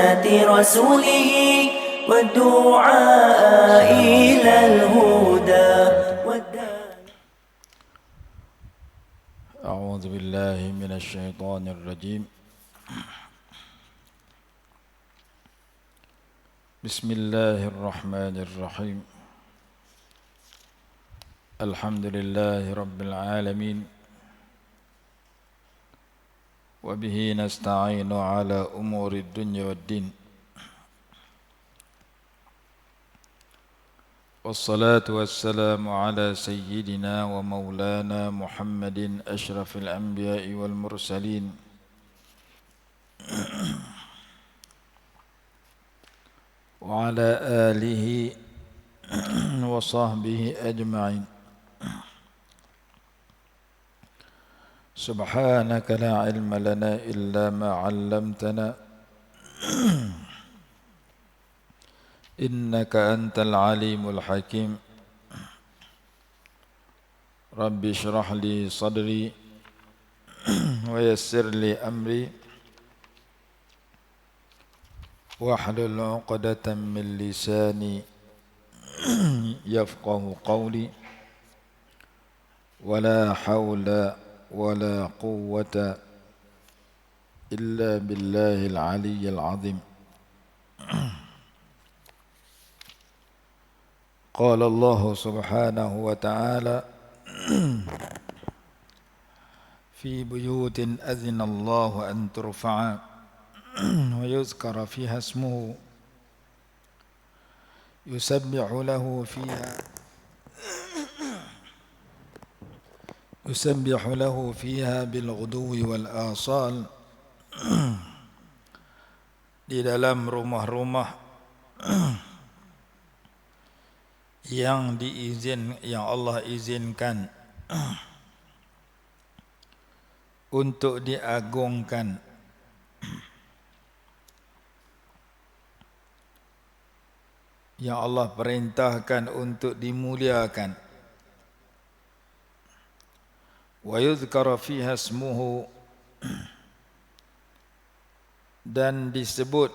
سنة رسوله والدعاء إلى الهدى. أعوذ بالله من الشيطان الرجيم. بسم الله الرحمن الرحيم. الحمد لله رب العالمين، وبه نستعين على أمور الدنيا والدين، والصلاة والسلام على سيدنا ومولانا محمد أشرف الأنبياء والمرسلين وعلى آله وصحبه أجمعين. سبحانك لا علم لنا إلا ما علمتنا إنك أنت العليم الحكيم. رب اشرح لي صدري ويسر لي أمري واحلل عقدة من لساني يفقه قولي. ولا حول ولا قوة إلا بالله العلي العظيم. قال الله سبحانه وتعالى في بيوت أذن الله أن ترفع ويذكر فيها اسمه يسبح له فيها بالغدو والآصال. Di dalam rumah-rumah yang Allah izinkan untuk diagungkan, yang Allah perintahkan untuk dimuliakan. Wa yudhkara fiha ismuhu, dan disebut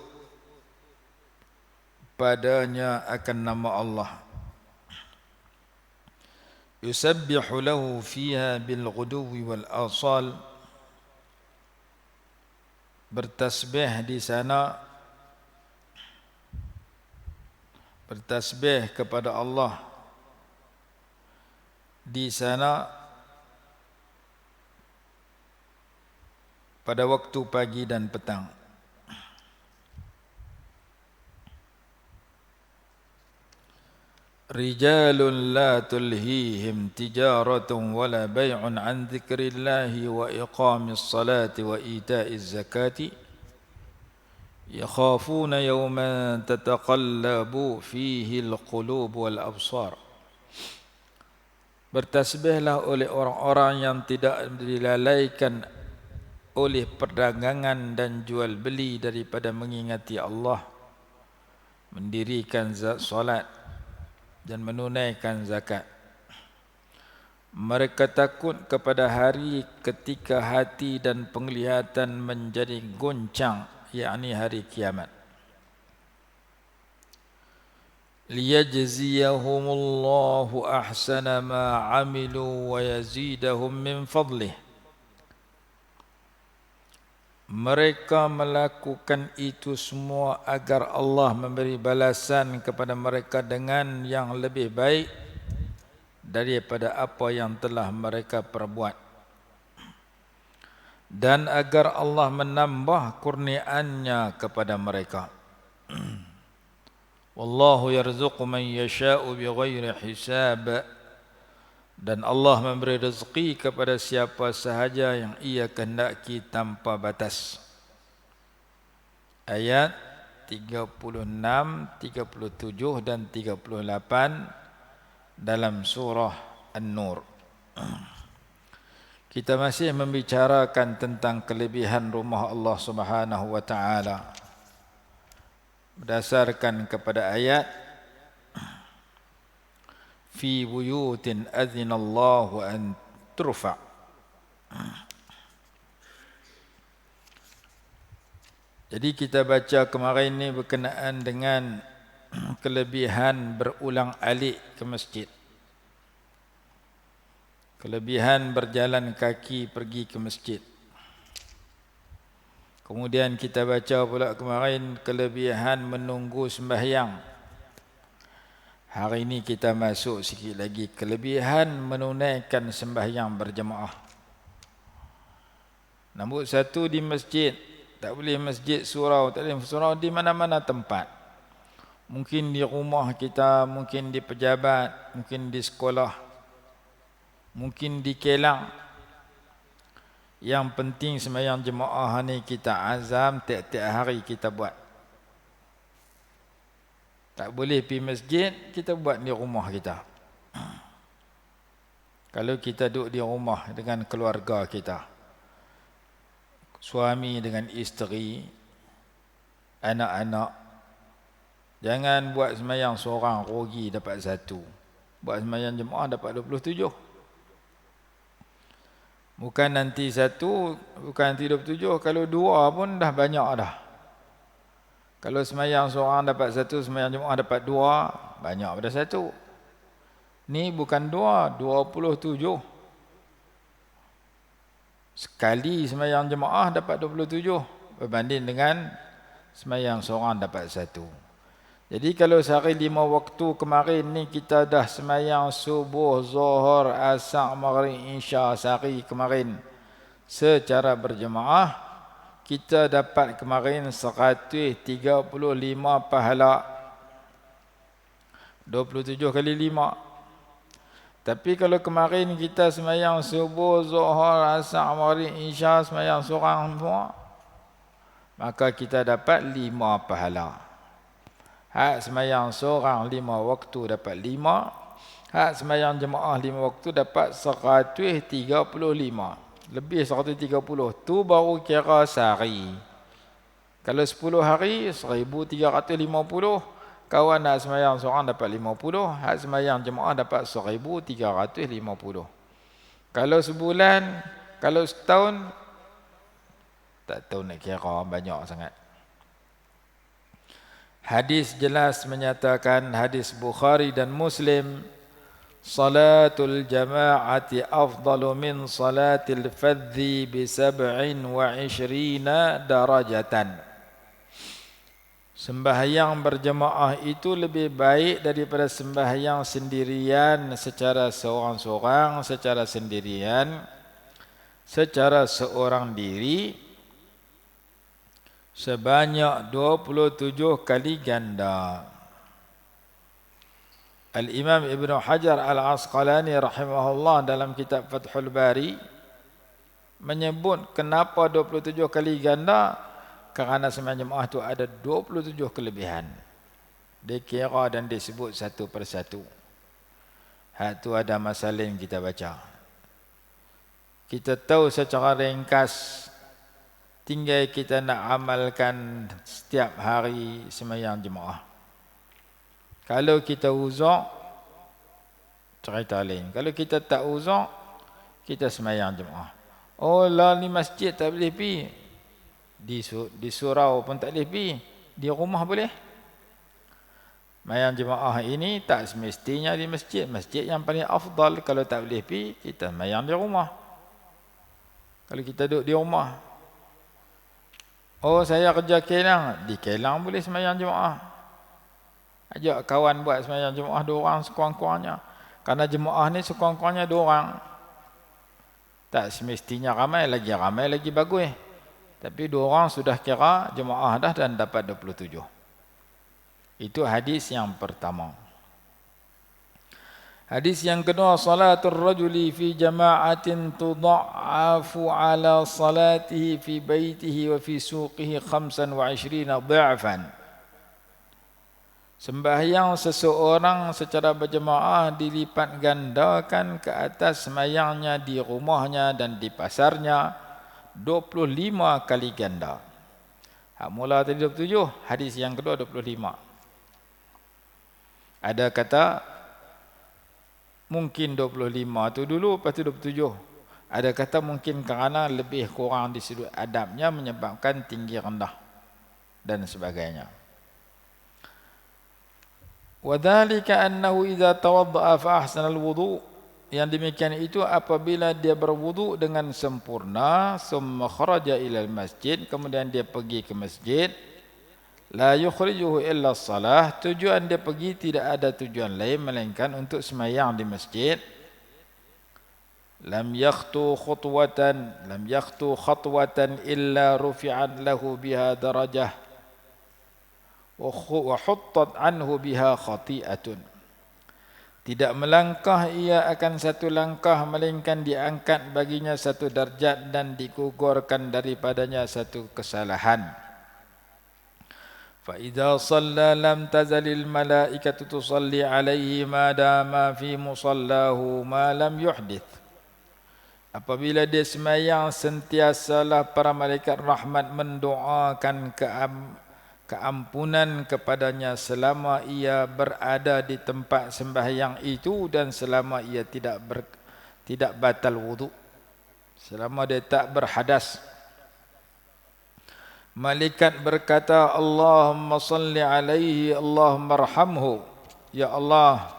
padanya akan nama Allah. Yusabbihu lahu fiha bil ghuduwi wal asal, bertasbih di sana, bertasbih kepada Allah di sana pada waktu pagi dan petang. Rijalun la tulhihim tijaratun wala bay'un an dzikrillahi wa iqamis salati wa ita'iz zakati yakhafuna yawman tataqallabu fihi alqulub wal absar. Bertasbihlah oleh orang-orang yang tidak dilalaikan oleh perdagangan dan jual beli daripada mengingati Allah, mendirikan solat dan menunaikan zakat. Mereka takut kepada hari ketika hati dan penglihatan menjadi goncang, yakni hari kiamat. Liyajziyahumullahu ahsana ma amilu wa yazidahum min fadlih. Mereka melakukan itu semua agar Allah memberi balasan kepada mereka dengan yang lebih baik daripada apa yang telah mereka perbuat, dan agar Allah menambah kurniaannya kepada mereka. Wallahu yarzuqu man yasha'u bighairi hisab, dan Allah memberi rezeki kepada siapa sahaja yang Ia kehendaki tanpa batas. Ayat 36, 37 dan 38 dalam surah An-Nur. Kita masih membicarakan tentang kelebihan rumah Allah Subhanahu wa taala berdasarkan kepada ayat fi buyutin adzinallahu an turfa. Jadi kita baca kemarin ni berkenaan dengan kelebihan berulang alik ke masjid. Kelebihan berjalan kaki pergi ke masjid. Kemudian kita baca pula kemarin kelebihan menunggu sembahyang. Hari ini kita masuk sikit lagi kelebihan menunaikan sembahyang berjemaah. Nombor satu di masjid. Tak boleh masjid surau, tak boleh surau di mana-mana tempat. Mungkin di rumah kita, mungkin di pejabat, mungkin di sekolah, mungkin di kelang. Yang penting sembahyang jemaah ni kita azam tiap-tiap hari kita buat. Tak boleh pergi masjid, kita buat di rumah kita. Kalau kita duduk di rumah dengan keluarga kita, suami dengan isteri, anak-anak, jangan buat sembahyang seorang rugi dapat 1. Buat sembahyang jemaah dapat 27. Bukan nanti 1, bukan nanti 27, kalau 2 pun dah banyak dah. Kalau sembahyang seorang dapat 1, sembahyang jemaah dapat 2, banyak pada 1. Ni bukan 2, 27. Sekali sembahyang jemaah dapat 27 berbanding dengan sembahyang seorang dapat 1. Jadi kalau sehari 5 waktu kemarin ni kita dah sembahyang subuh, zuhur, asar, maghrib, isya sehari kemarin secara berjemaah, kita dapat kemarin 135 pahala. 27 kali 5. Tapi kalau kemarin kita sembahyang subuh, zuhur, asar, maghrib, isya sembahyang seorang semua, maka kita dapat 5 pahala. Hak sembahyang seorang 5 waktu dapat 5. Hak sembahyang jemaah 5 waktu dapat 135. Lebih 130. Tu baru kira sehari. Kalau 10 hari 1350. Kawan nak sembahyang seorang dapat 50, hak sembahyang jemaah dapat 1350. Kalau sebulan, kalau setahun, tak tahu nak kira, banyak sangat. Hadis jelas menyatakan, hadis Bukhari dan Muslim, salatul jama'ati afdalu min salatil fadhi bi 27 darajatan. Sembahyang berjemaah itu lebih baik daripada sembahyang sendirian secara seorang-seorang, secara sendirian, secara seorang diri sebanyak 27 kali ganda. Al-Imam Ibn Hajar Al-Asqalani rahimahullah dalam kitab Fathul Bari menyebut kenapa 27 kali ganda. Kerana sembahyang jemaah itu ada 27 kelebihan. Dia kira dan disebut satu persatu. Hak tu ada masalin kita baca. Kita tahu secara ringkas, tinggal kita nak amalkan setiap hari sembahyang jemaah. Kalau kita uzur, cerita lain. Kalau kita tak uzur, kita sembahyang jemaah. Oh lah ni masjid tak boleh pergi. Di surau pun tak boleh pergi. Di rumah boleh. Sembahyang jemaah ini tak semestinya di masjid. Masjid yang paling afdal. Kalau tak boleh pergi, kita sembahyang di rumah. Kalau kita duduk di rumah. Oh saya kerja Kelang. Di Kelang boleh sembahyang jemaah. Ajak kawan buat sembahyang jemaah 2 orang sekurang-kurangnya. Karena jemaah ni sekurang-kurangnya 2 orang. Tak semestinya ramai lagi bagus. Tapi 2 orang sudah kira jemaah dah dan dapat 27. Itu hadis yang pertama. Hadis yang kedua, salatul rajuli fi jama'atin tudha'afu ala salatihi fi baitihi wa fi suqihi 25 dha'fan. Sembahyang seseorang secara berjemaah dilipat gandakan ke atas sembahyangnya di rumahnya dan di pasarnya 25 kali ganda. Hak mula tadi 27, hadis yang kedua 25. Ada kata mungkin 25 tu dulu lepas tu 27. Ada kata mungkin kerana lebih kurang di sudut adabnya menyebabkan tinggi rendah. dan sebagainya. Wadhalika annahu idza tawaddaa fa ahsana alwudu, yang demikian itu apabila dia berwudu dengan sempurna, summa kharaja ila almasjid, kemudian dia pergi ke masjid, la yukhrijuhu illa salah, tujuan dia pergi tidak ada tujuan lain melainkan untuk sembahyang di masjid. Lam yakhtu khatwatan illa rufi'at lahu biha darajah wa huttat anhu biha khati'atun. Tidak melangkah ia akan satu langkah melainkan diangkat baginya satu darjat dan digugurkan daripadanya satu kesalahan. فإذا صلى لم تزل الملائكة تصلي عليه ما دام في مصلاه ما لم يحدث. Apabila dia sembahyang, sentiasalah para malaikat rahmat mendoakan keampunan kepadanya selama ia berada di tempat sembahyang itu dan selama ia tidak batal wudu, selama dia tak berhadas. Malaikat berkata, Allahumma salli alaihi, Allahumma arhamhu. Ya Allah,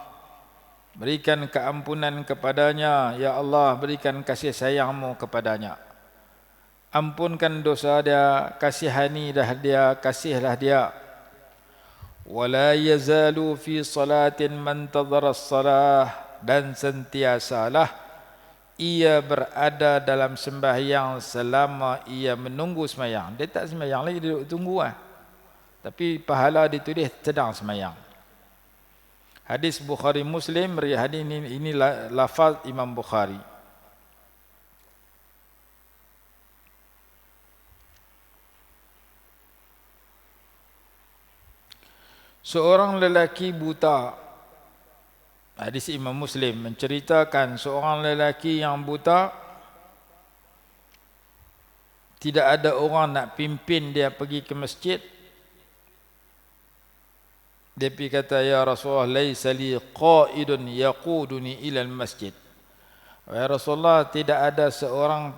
berikan keampunan kepadanya. Ya Allah, berikan kasih sayangmu kepadanya. Ampunkan dosa dia, kasihanilah dia, kasihlah dia. Wala yazalu fi salatin man tadhara as-salah, dan sentiasalah ia berada dalam sembahyang selama ia menunggu sembahyang. Dia tak sembahyang lagi, dia duduk tunggu tapi pahala ditulis sedang sembahyang. Hadis Bukhari Muslim, hadis ini lafaz Imam Bukhari. Seorang lelaki buta, hadis Imam Muslim menceritakan seorang lelaki yang buta, tidak ada orang nak pimpin dia pergi ke masjid. Dia pergi kata, ya Rasulullah, laisa li qaidun yaquduni ila al-masjid. Ya Rasulullah, tidak ada seorang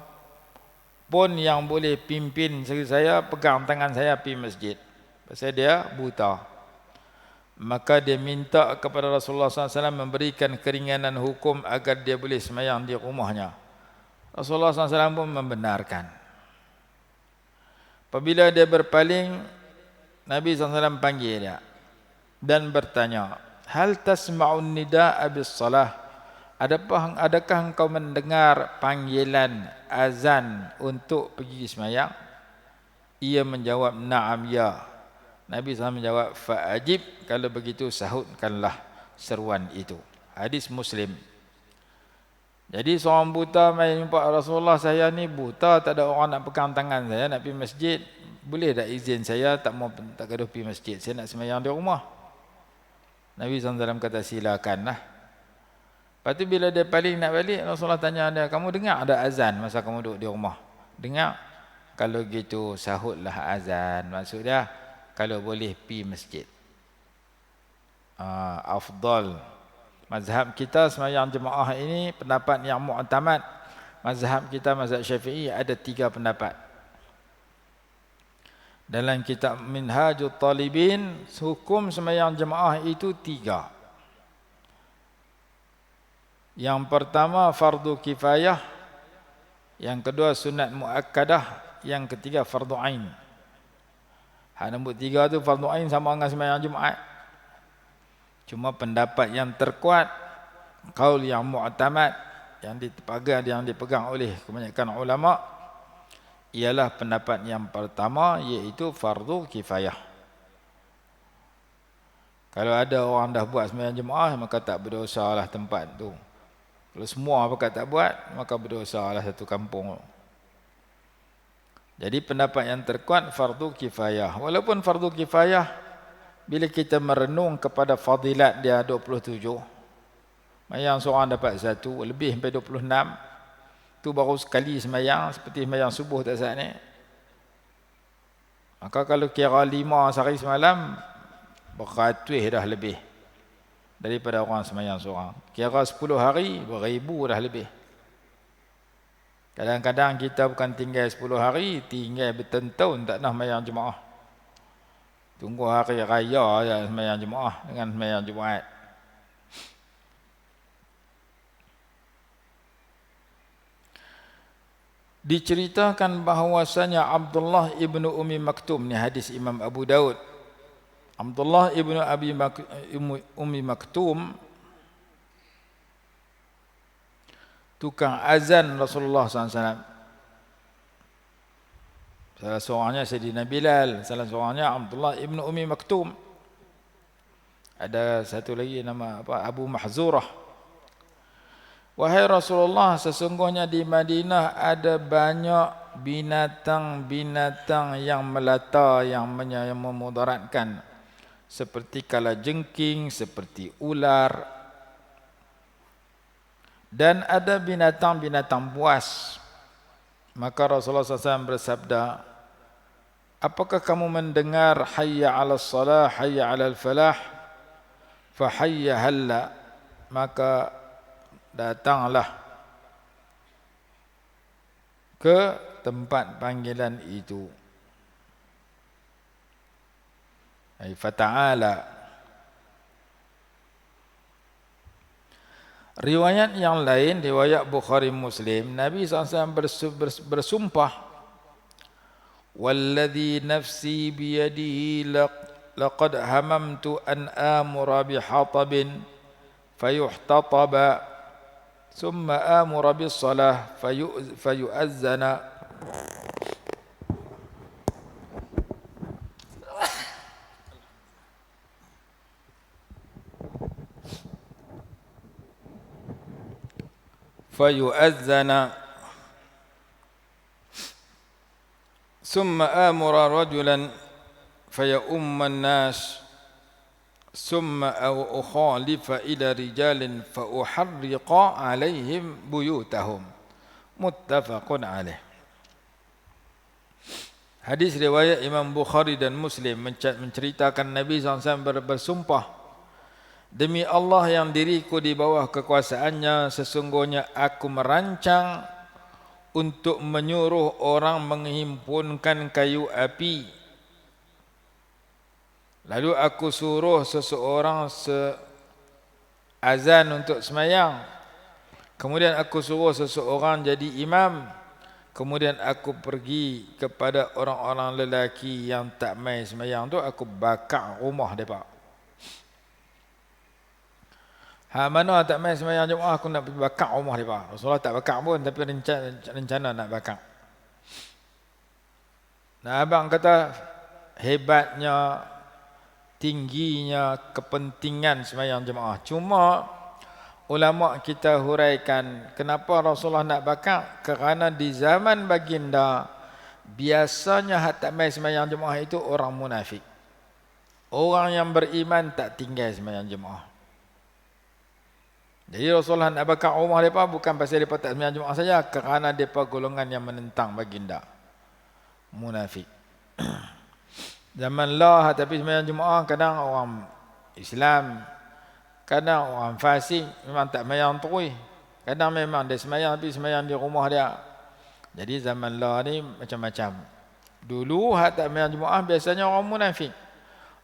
pun yang boleh pimpin saya, pegang tangan saya pergi masjid. Pasal dia buta. Maka dia minta kepada Rasulullah SAW memberikan keringanan hukum agar dia boleh sembahyang di rumahnya. Rasulullah SAW pun membenarkan. Apabila dia berpaling, Nabi SAW panggil dia dan bertanya, hal tasma'un nida'a bis salah? Adakah engkau mendengar panggilan azan untuk pergi sembahyang? Ia menjawab, na'am ya. Nabi SAW menjawab, fa'ajib, kalau begitu sahutkanlah seruan itu. Hadis Muslim. Jadi seorang buta mai jumpa Rasulullah, saya ni buta, tak ada orang nak pegang tangan saya, nak pergi masjid. Boleh tak izin saya, tak gaduh pergi masjid, saya nak sembahyang di rumah. Nabi SAW kata, silakanlah. Lepas tu bila dia paling nak balik, Rasulullah tanya dia, kamu dengar ada azan masa kamu duduk di rumah? Dengar? Kalau gitu sahutlah azan. Maksud dia, kalau boleh pi masjid. Afdal. Mazhab kita sembahyang jemaah ini pendapat yang mu'tamad. Mazhab kita, mazhab Syafi'i, ada 3 pendapat. Dalam kitab Minhajul Talibin, hukum sembahyang jemaah itu 3. Yang pertama fardu kifayah, yang kedua sunat muakkadah, yang ketiga fardu ain. Nombor 3 tu fardu ain sama dengan sembahyang Jumaat. Cuma pendapat yang terkuat, qaul yang mu'tamad, yang dipegang oleh kebanyakan ulama, ialah pendapat yang pertama, iaitu fardu kifayah. Kalau ada orang dah buat sembahyang jemaah, maka tak berdosalah tempat tu. Kalau semua pakat tak buat, maka berdosalah satu kampung. Jadi pendapat yang terkuat fardu kifayah. Walaupun fardu kifayah, bila kita merenung kepada fadilat dia 27, sembahyang seorang dapat 1, lebih sampai 26, tu baru sekali sembahyang, seperti sembahyang subuh tak saat ni. Maka kalau kira 5 sehari semalam, beratus dah lebih daripada orang sembahyang seorang. Kira 10 hari, beribu dah lebih. Kadang-kadang kita bukan tinggal 10 hari, tinggal bertahun-tahun tak nak sembahyang jemaah. Tunggu hari raya ya sembahyang jemaah dengan sembahyang Jumaat. Diceritakan bahawasanya Abdullah ibnu Ummi Maktum, ni hadis Imam Abu Daud. Abdullah ibnu Ummi Maktum tukang azan Rasulullah SAW. Salah seorangnya Sayyidina Bilal, salah seorangnya Abdullah ibnu Ummi Maktum. Ada satu lagi nama apa, Abu Mahzurah. Wahai Rasulullah, sesungguhnya di Madinah ada banyak binatang-binatang yang melata, yang memudaratkan, seperti kalajengking, seperti ular, dan ada binatang-binatang buas. Maka Rasulullah SAW bersabda, apakah kamu mendengar hayya 'alas salah, hayya 'alal falah? Fa hayya halla, maka datanglah ke tempat panggilan itu. Ai fata'ala. Riwayat yang lain, riwayat Bukhari Muslim, Nabi SAW bersumpah, walladhi nafsi biyadihi laqad hamamtu an amura bihatabin fayuhtataba ثم آمر بالصلاة فيؤذن ثم آمر رجلا فيؤم الناس ثم أخالف إلى رجال فأحرق عليهم بيوتهم متفق عليه. Hadis riwayat Imam Bukhari dan Muslim menceritakan Nabi SAW bersumpah, demi Allah yang diriku di bawah kekuasaannya, sesungguhnya aku merancang untuk menyuruh orang menghimpunkan kayu api. Lalu aku suruh seseorang azan untuk semayang. Kemudian aku suruh seseorang jadi imam. Kemudian aku pergi kepada orang-orang lelaki yang tak mai semayang tu, aku bakar rumah mereka. Mana tak mai semayang jemaah, aku nak pergi bakar rumah mereka. Rasulullah tak bakar pun, tapi rencana nak bakar. Nah, abang kata hebatnya, tingginya kepentingan sembahyang jemaah. Cuma ulama kita huraikan kenapa Rasulullah nak bakar? Kerana di zaman baginda biasanya hak tak mai sembahyang jemaah itu orang munafik. Orang yang beriman tak tinggal sembahyang jemaah. Jadi Rasulullah nak bakar rumah mereka bukan pasal mereka tak sembahyang jemaah saja, kerana mereka golongan yang menentang baginda, munafik. Zaman lah tapi sembahyang Jumaat kadang orang Islam, kadang orang fasik, memang tak sembahyang terus. Kadang memang dia sembahyang tapi sembahyang di rumah dia. Jadi zaman lah ni macam-macam. Dulu hak tak sembahyang Jumaat biasanya orang munafik.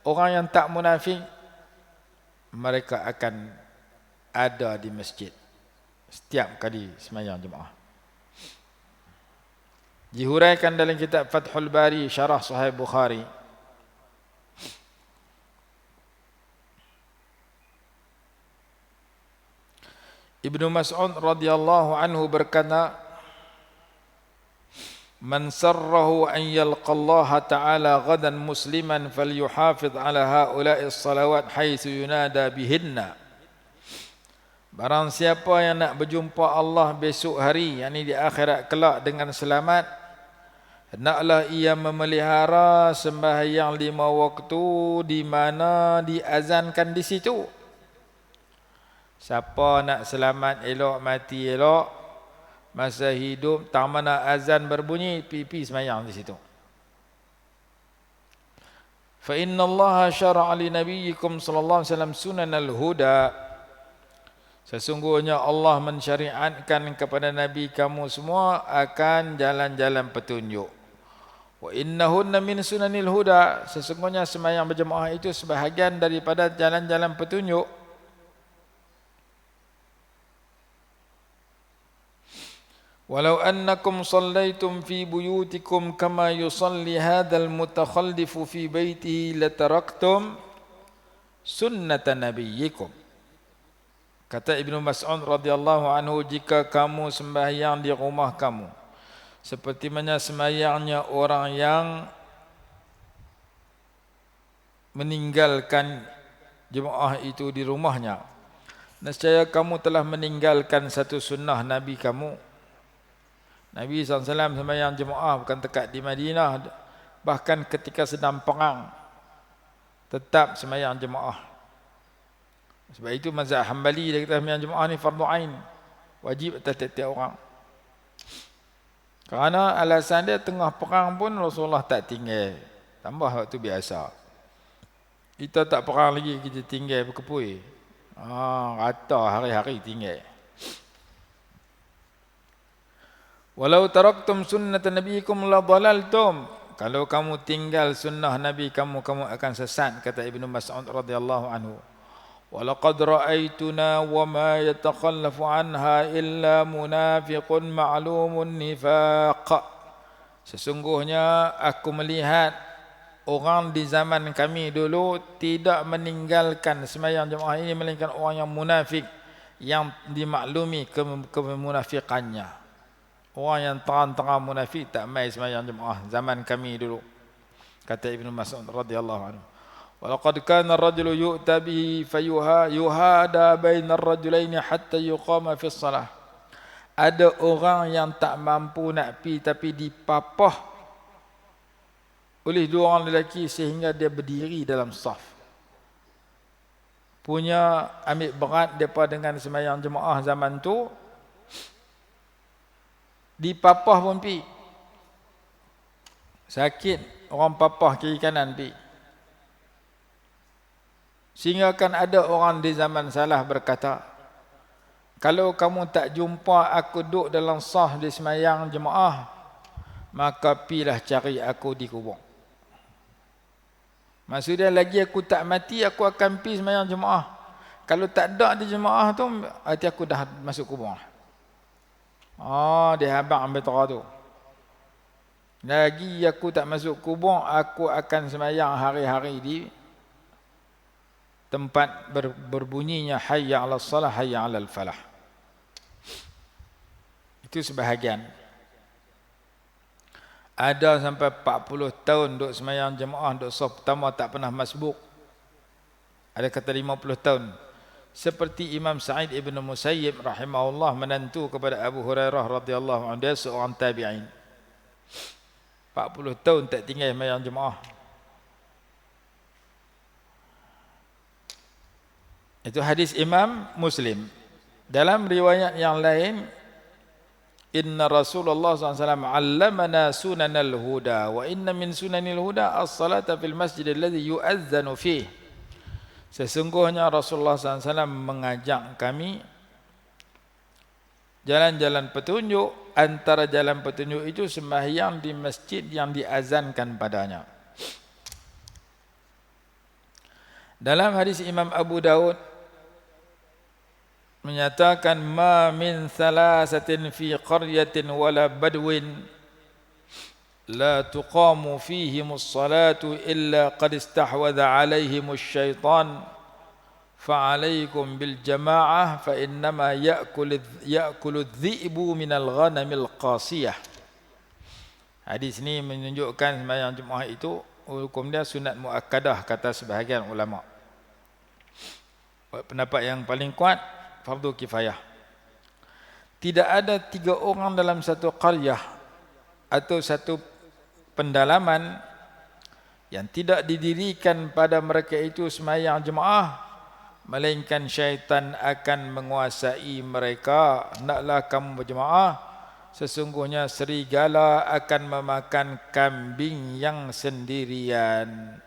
Orang yang tak munafik mereka akan ada di masjid setiap kali sembahyang Jumaat. Dihuraikan dalam kitab Fathul Bari Syarah Sahih Bukhari, Ibnu Mas'ud radhiyallahu anhu berkata, man sarrahu an yalqa Allah ta'ala ghadan musliman falyuhafiz ala haula'i salawat haitsu yunada bihinna. Barang siapa yang nak berjumpa Allah besok hari, yakni di akhirat kelak, dengan selamat, hendaklah ia memelihara sembahyang 5 waktu di mana diazankan di situ. Siapa nak selamat elok, mati elok, masa hidup tak mana azan berbunyi, pipi sembahyang di situ. Fa inna Allah syara'a li nabiyyikum sallallahu alaihi wasallam sunanal huda. Sesungguhnya Allah mensyariatkan kepada nabi kamu semua akan jalan-jalan petunjuk. Wa innahunna min sunanil huda, sesungguhnya sembahyang berjemaah itu sebahagian daripada jalan-jalan petunjuk. Walau annakum sallaitum fi buyutikum kama yusalli hadzal mutakhallifu fi baitihi lataraktum sunnata nabiyyikum. Kata Ibnu Mas'ud radhiyallahu anhu, jika kamu sembahyang di rumah kamu seperti mana sembahyangnya orang yang meninggalkan jemaah itu di rumahnya, nescaya kamu telah meninggalkan satu sunnah Nabi kamu. Nabi SAW sembahyang jemaah bukan dekat di Madinah, bahkan ketika sedang perang tetap sembahyang jemaah. Sebab itu mazhab Hambali dia kata sembahyang jemaah ni fardu ain, wajib atas tiap-tiap orang. Kerana alasan dia tengah perang pun Rasulullah tak tinggal, tambah waktu biasa. Kita tak perang lagi, kita tinggal berkepui. Rata hari-hari tinggal. Walau taraktum sunnata nabiyikum la dhalaltum. Kalau kamu tinggal sunnah Nabi kamu, kamu akan sesat, kata Ibnu Mas'ud radhiyallahu anhu. Walaqad ra'aituna wa ma yatakhallafu anha illa munafiqun ma'lumun nifaq. Sesungguhnya aku melihat orang di zaman kami dulu tidak meninggalkan sembahyang jemaah ini melainkan orang yang munafik, yang dimaklumi kemunafikannya. Orang yang terang-terang munafik tak mai sembahyang jemaah zaman kami dulu, kata Ibnu Mas'ud radhiyallahu anhu. Walaqad kana ar-rajulu yu'ta bihi fayuhada bainar rajulaini hatta yuqama fi shalah. Ada orang yang tak mampu nak pi tapi dipapah oleh dua orang lelaki sehingga dia berdiri dalam saf. Punya ambil berat depa dengan sembahyang jemaah zaman tu, dipapah pun pi. Sakit orang papah kiri kanan pi. Sehingga kan ada orang di zaman salah berkata, kalau kamu tak jumpa aku duduk dalam saf di sembahyang jemaah, maka pilah cari aku di kubur. Maksudnya lagi aku tak mati, aku akan pi sembahyang jemaah. Kalau tak ada di jemaah tu, hati aku dah masuk kubur. Dia habang ambil tera tu. Lagi aku tak masuk kubur, aku akan sembahyang hari-hari di tempat berbunyinya hayya 'alas salah, hayya 'alal falah. Itu sebahagian. Ada sampai 40 tahun duduk sembahyang jemaah, duduk saf pertama tak pernah masbuk. Ada kata 50 tahun. Seperti Imam Sa'id ibn Musayyib rahimahullah menantu kepada Abu Hurairah radhiyallahu anhu, dia seorang tabi'in. 40 tahun tak tinggal sembahyang jemaah. Itu hadis Imam Muslim. Dalam riwayat yang lain, inna Rasulullah SAW allamana sunanal huda wa inna min sunanil huda as-salata fil masjid alladhi yu'adzanu fih. Sesungguhnya Rasulullah SAW mengajak kami jalan-jalan petunjuk. Antara jalan petunjuk itu sembahyang di masjid yang diazankan padanya. Dalam hadis Imam Abu Daud menyatakan, ma min thalathatin fi qaryatin wala badwin la tuqamu fihimus salatu illa qad istahwadha alaihimus syaitan fa'alaikum bil jama'ah fa innama ya'kulu dhi'bu minal ghanamil qasiyah. Hadis ini menunjukkan sembahyang Jumaat itu hukum dia sunat muakkadah, kata sebahagian ulama. Pendapat yang paling kuat, fardu kifayah. Tidak ada 3 orang dalam satu qaryah atau satu pendalaman yang tidak didirikan pada mereka itu sembahyang jemaah, melainkan syaitan akan menguasai mereka. Naklah kamu berjemaah, sesungguhnya serigala akan memakan kambing yang sendirian.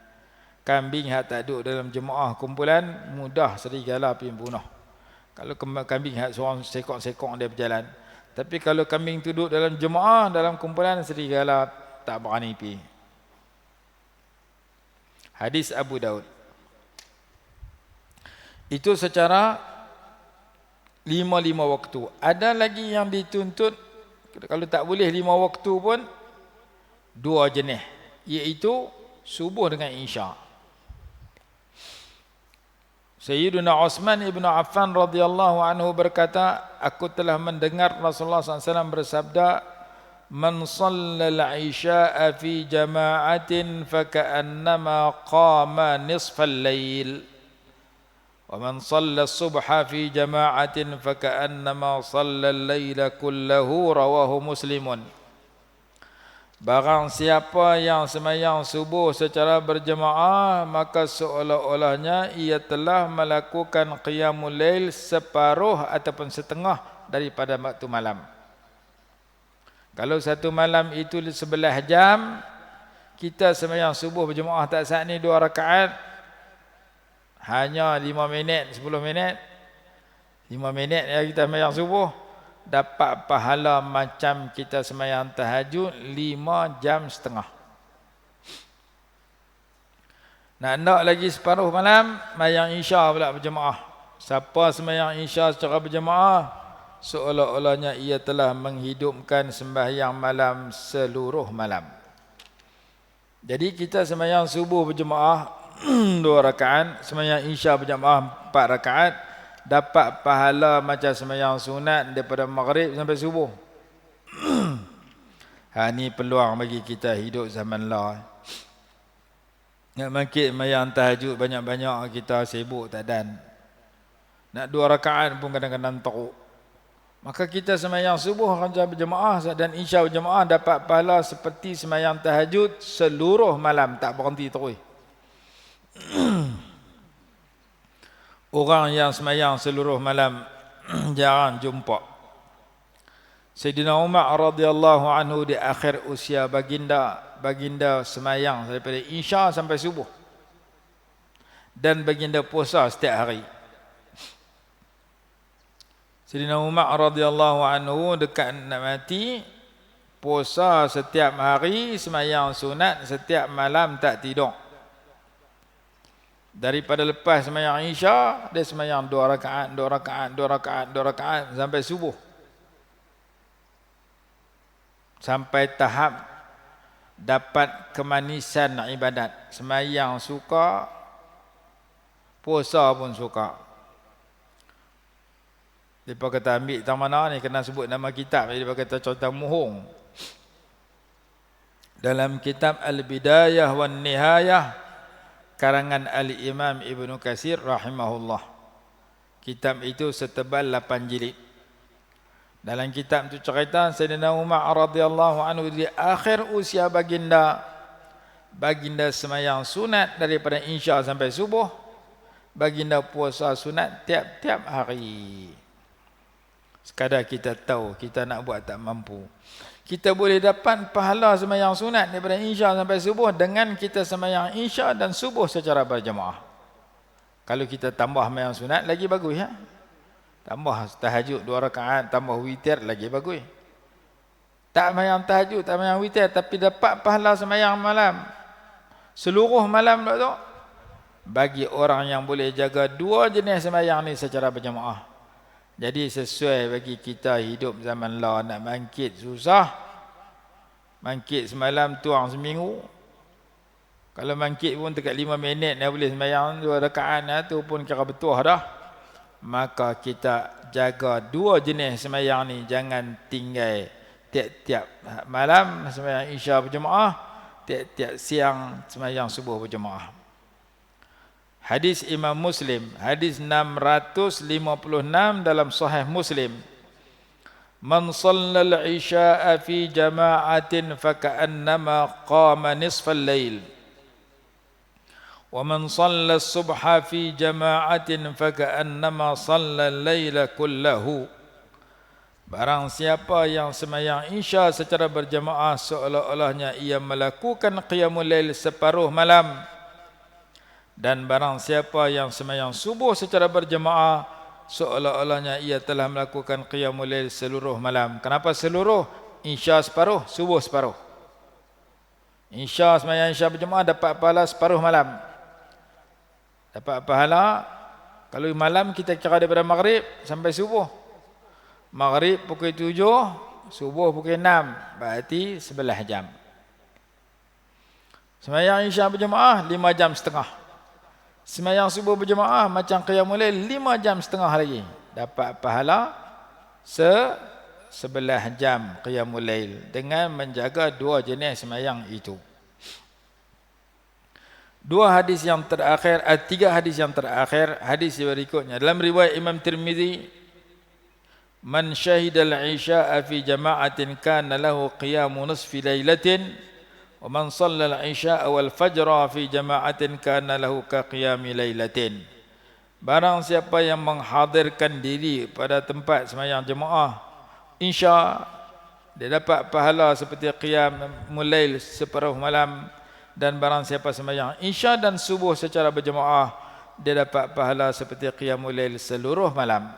Kambing yang tak duduk dalam jemaah kumpulan, mudah serigala pergi bunuh. Kalau kambing yang seorang sekok-sekok dia berjalan. Tapi kalau kambing tu duduk dalam jemaah, dalam kumpulan, serigala tak berani pergi. Hadis Abu Daud. Itu secara 5 waktu. Ada lagi yang dituntut, kalau tak boleh 5 waktu pun, 2 jenis, iaitu subuh dengan isya. Sayyiduna Uthman ibn Affan radhiyallahu anhu berkata, aku telah mendengar Rasulullah SAW bersabda, man shallal isya'a fi jama'atin faka'annama qama nisfal lail, wa man shallal subha fi jama'atin faka'annama shallal laila kullahu, rawahu Muslimun. Barang siapa yang sembahyang subuh secara berjemaah, maka seolah-olahnya ia telah melakukan qiyamul lail separuh ataupun setengah daripada waktu malam. Kalau satu malam itu 11 jam, kita sembahyang subuh berjemaah tak sah ni 2 rakaat, hanya 5 minit, 10 minit, 5 minit ya kita sembahyang subuh, dapat pahala macam kita sembahyang tahajud 5 jam setengah. Nak lagi separuh malam, sembahyang isya pula berjemaah. Siapa sembahyang isya secara berjemaah, seolah-olahnya ia telah menghidupkan sembahyang malam seluruh malam. Jadi kita sembahyang subuh berjemaah 2 rakaat, sembahyang isya berjemaah 4 rakaat, dapat pahala macam sembahyang sunat daripada maghrib sampai subuh. Ini peluang bagi kita hidup zaman lah. Nak bangkit sembahyang tahajud banyak-banyak, kita sibuk tak dan. Nak 2 rakaat pun kadang-kadang teruk. Maka kita sembahyang subuh raja berjemaah dan isya berjemaah dapat pahala seperti sembahyang tahajud seluruh malam, tak berhenti terus. Orang yang sembahyang seluruh malam jarang jumpa. Sayyidina Umar radhiyallahu anhu di akhir usia baginda sembahyang daripada isya sampai subuh. Dan baginda puasa setiap hari. Sayyidina Umar radhiyallahu anhu dekat nak mati, puasa setiap hari, sembahyang sunat setiap malam, tak tidur. Daripada lepas sembahyang isya, dia sembahyang 2 rakaat sampai subuh. Sampai tahap dapat kemanisan ibadat. Sembahyang suka, puasa pun suka. Depa kata ambil tang mana ni, kena sebut nama kitab. Jadi depa kata contoh muhung. Dalam kitab Al-Bidayah wan Nihayah karangan Al-Imam Ibnu Katsir rahimahullah. Kitab itu setebal 8 jilid. Dalam kitab itu cerita Sayyidina Umar radhiyallahu anhu di akhir usia baginda sembahyang sunat daripada isya sampai subuh, baginda puasa sunat tiap-tiap hari. Sekadar kita tahu, kita nak buat tak mampu. Kita boleh dapat pahala sembahyang sunat daripada isya sampai subuh dengan kita sembahyang isya dan subuh secara berjemaah. Kalau kita tambah sembahyang sunat lagi bagus ya. Tambah tahajud 2 rakaat, tambah witir lagi bagus. Tak sembahyang tahajud, tak sembahyang witir, tapi dapat pahala sembahyang malam. Seluruh malam tu bagi orang yang boleh jaga 2 jenis sembahyang ni secara berjemaah. Jadi sesuai bagi kita hidup zaman lah, nak bangkit susah. Bangkit semalam tuang seminggu. Kalau bangkit pun dekat 5 minit dah boleh sembahyang 2 rakaat, tu pun kira betul dah. Maka kita jaga 2 jenis sembahyang ni, jangan tinggal tiap-tiap malam sembahyang isya berjemaah, tiap-tiap siang sembahyang subuh berjemaah. Hadis Imam Muslim, hadis 656 dalam Sahih Muslim. Man shallal isya'a fi jama'atin faka'annama qama nisfal lail. Wa man shallal subha fi jama'atin faka'annama shallal laila kullahu. Barang siapa yang sembahyang isya secara berjamaah, seolah-olahnya ia melakukan qiyamul lail separuh malam. Dan barang siapa yang sembahyang subuh secara berjemaah, seolah-olahnya ia telah melakukan qiyamul lail seluruh malam. Kenapa seluruh? Isya separuh, subuh separuh. Isya, sembahyang Isya berjemaah dapat pahala separuh malam. Dapat pahala kalau malam kita kira daripada maghrib sampai subuh. Maghrib pukul 7, subuh pukul 6, berarti 11 jam. Sembahyang Isya berjemaah 5 jam setengah. Sembahyang subuh berjemaah macam qiyamul lail 5 jam setengah lagi. Dapat pahala 11 jam qiyamul lail dengan menjaga dua jenis sembahyang itu. Tiga hadis yang terakhir, hadis berikutnya dalam riwayat Imam Tirmizi, man syahidal isya'a fi jama'atin kana lahu qiyamu nisfi lailatin wa man shallal isya'a wal fajra fi jama'atin kana lahu ka qiyami lailatin. Barang siapa yang menghadirkan diri pada tempat sembahyang jemaah Isya, dia dapat pahala seperti qiyamul lail separuh malam. Dan barang siapa sembahyang Isya dan subuh secara berjemaah, dia dapat pahala seperti qiyamul lail seluruh malam.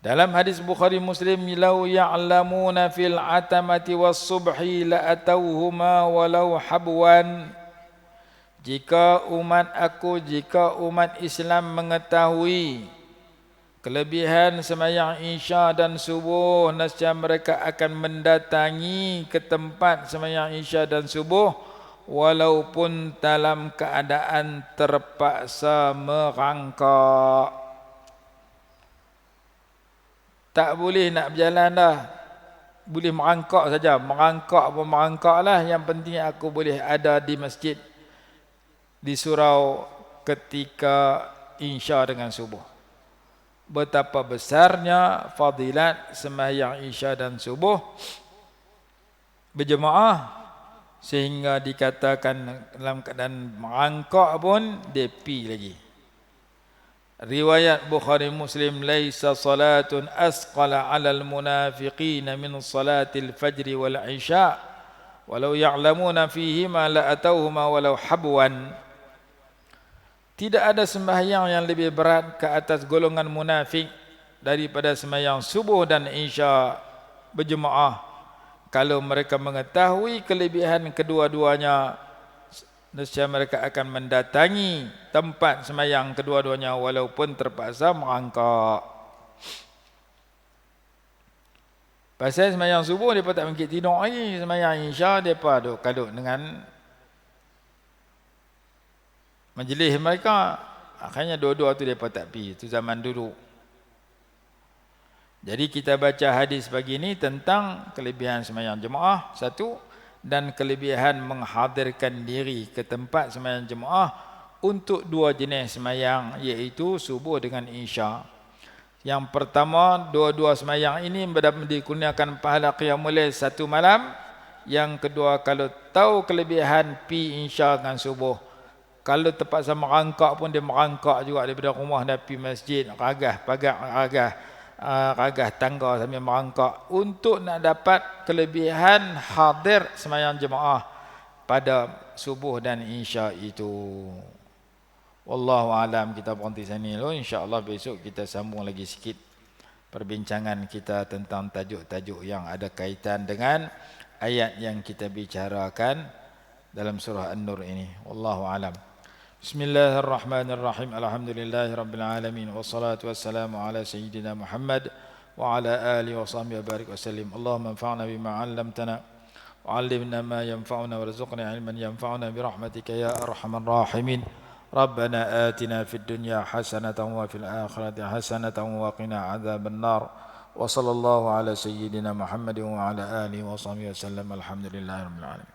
Dalam hadis Bukhari Muslim, "Lau ya'lamuna fil atamati was subhi la atauhuma walau habwan." Jika umat Islam mengetahui kelebihan sembahyang Isya dan subuh, nescaya mereka akan mendatangi ke tempat sembahyang Isya dan subuh walaupun dalam keadaan terpaksa merangkak. Tak boleh nak berjalan dah, boleh merangkak saja. Merangkak lah. Yang penting aku boleh ada di masjid, di surau ketika Isya dengan subuh. Betapa besarnya fadilat sembahyang Isya dan subuh berjemaah, sehingga dikatakan dalam keadaan merangkak pun dia pi lagi. Riwayat Bukhari Muslim, laisa salatun asqala 'alal munafiqin min salatil fajr wal isya walau ya'lamuna fihima la atauhuma walau habwan. Tidak ada sembahyang yang lebih berat ke atas golongan munafik daripada sembahyang subuh dan Isya berjemaah. Kalau mereka mengetahui kelebihan kedua-duanya, nescaya mereka akan mendatangi tempat sembahyang kedua-duanya walaupun terpaksa merangkak. Pasal sembahyang subuh mereka tak mungkin tidur lagi. Sembahyang Isya mereka duduk dengan majlis mereka. Akhirnya dua-dua tu mereka tak pergi. Itu zaman dulu. Jadi kita baca hadis pagi ini tentang kelebihan sembahyang jemaah satu, dan kelebihan menghadirkan diri ke tempat sembahyang jemaah untuk dua jenis sembahyang, iaitu subuh dengan Isya. Yang pertama, dua-dua sembahyang ini dikurniakan pahala qiyamul lail satu malam. Yang kedua, kalau tahu kelebihan pi Isya dengan subuh, kalau terpaksa merangkak pun dia merangkak juga daripada rumah dan pergi masjid, ragah tangga sambil merangkak untuk nak dapat kelebihan hadir sembahyang jemaah pada subuh dan Isya itu. Wallahu alam. Kita berhenti sini dulu. Insya-Allah besok kita sambung lagi sikit perbincangan kita tentang tajuk-tajuk yang ada kaitan dengan ayat yang kita bicarakan dalam surah An-Nur ini. Wallahu alam. Bismillahirrahmanirrahim. Alhamdulillahirabbil alamin wassalatu wassalamu ala sayyidina Muhammad wa ala alihi wa sahbihi barik wasallim. Allahumma anfa'na bima 'allamtana wa 'allimna ma yanfa'una warzuqna 'ilman yanfa'una bi rahmatika ya arhamar rahimin. Rabbana atina fid dunya hasanatan wa fil akhirati hasanatan wa qina 'adzaban nar. Wa sallallahu ala sayyidina Muhammadin wa ala alihi wa sahbihi wasallam. Alhamdulillahirabbil alamin.